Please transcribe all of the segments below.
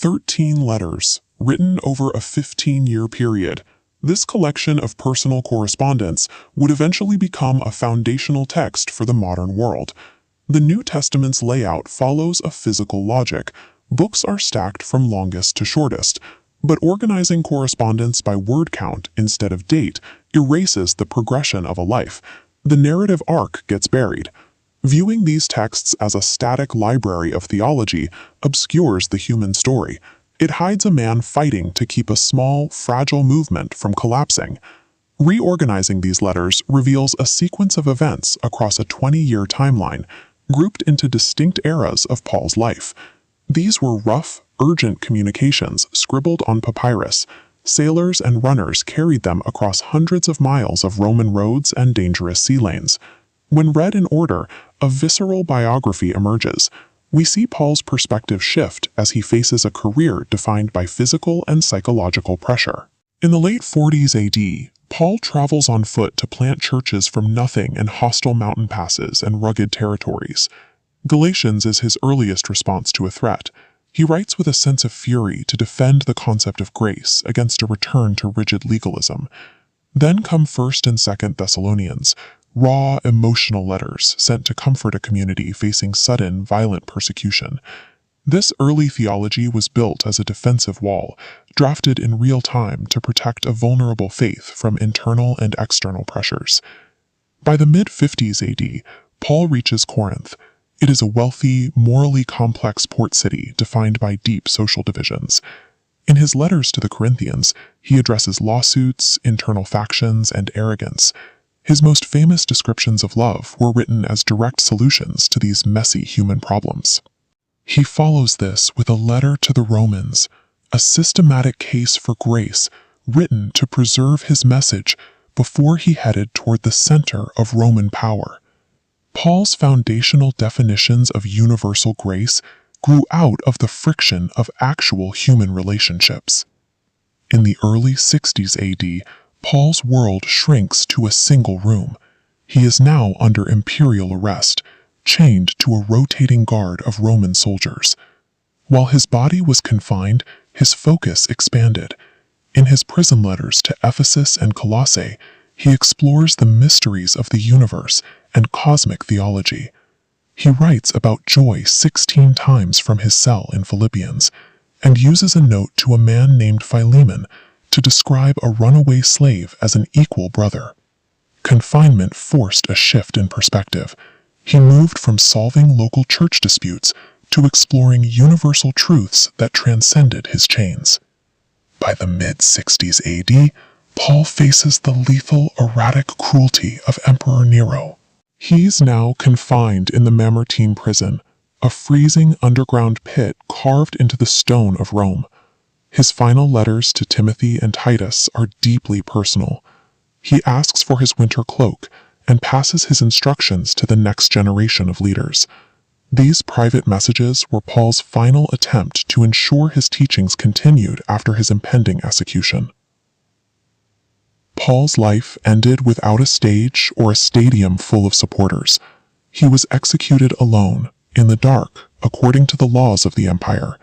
13 letters, written over a 15-year period. This collection of personal correspondence would eventually become a foundational text for the modern world. The New Testament's layout follows a physical logic. Books are stacked from longest to shortest, but organizing correspondence by word count instead of date erases the progression of a life. The narrative arc gets buried. Viewing these texts as a static library of theology obscures the human story. It hides a man fighting to keep a small, fragile movement from collapsing. Reorganizing these letters reveals a sequence of events across a 20-year timeline, grouped into distinct eras of Paul's life. These were rough, urgent communications scribbled on papyrus. Sailors and runners carried them across hundreds of miles of Roman roads and dangerous sea lanes. When read in order, a visceral biography emerges. We see Paul's perspective shift as he faces a career defined by physical and psychological pressure. In the late 40s AD, Paul travels on foot to plant churches from nothing in hostile mountain passes and rugged territories. Galatians is his earliest response to a threat. He writes with a sense of fury to defend the concept of grace against a return to rigid legalism. Then come 1st and 2nd Thessalonians, raw, emotional letters sent to comfort a community facing sudden, violent persecution. This early theology was built as a defensive wall, drafted in real time to protect a vulnerable faith from internal and external pressures. By the mid-50s AD, Paul reaches Corinth. It is a wealthy, morally complex port city defined by deep social divisions. In his letters to the Corinthians, he addresses lawsuits, internal factions, and arrogance. His most famous descriptions of love were written as direct solutions to these messy human problems. He follows this with a letter to the Romans, a systematic case for grace written to preserve his message before he headed toward the center of Roman power. Paul's foundational definitions of universal grace grew out of the friction of actual human relationships. In the early 60s AD, Paul's world shrinks to a single room. He is now under imperial arrest, chained to a rotating guard of Roman soldiers. While his body was confined, his focus expanded. In his prison letters to Ephesus and Colossae, he explores the mysteries of the universe and cosmic theology. He writes about joy 16 times from his cell in Philippians, and uses a note to a man named Philemon to describe a runaway slave as an equal brother. Confinement forced a shift in perspective. He moved from solving local church disputes to exploring universal truths that transcended his chains. By the mid-60s AD, Paul faces the lethal, erratic cruelty of Emperor Nero. He's now confined in the Mamertine prison, a freezing underground pit carved into the stone of Rome. His final letters to Timothy and Titus are deeply personal. He asks for his winter cloak and passes his instructions to the next generation of leaders. These private messages were Paul's final attempt to ensure his teachings continued after his impending execution. Paul's life ended without a stage or a stadium full of supporters. He was executed alone, in the dark, according to the laws of the empire.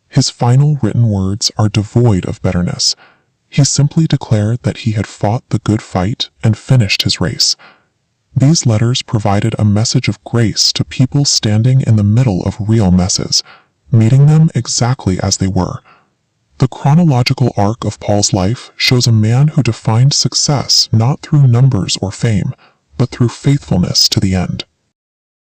His final written words are devoid of bitterness. He simply declared that he had fought the good fight and finished his race. These letters provided a message of grace to people standing in the middle of real messes, meeting them exactly as they were. The chronological arc of Paul's life shows a man who defined success not through numbers or fame, but through faithfulness to the end.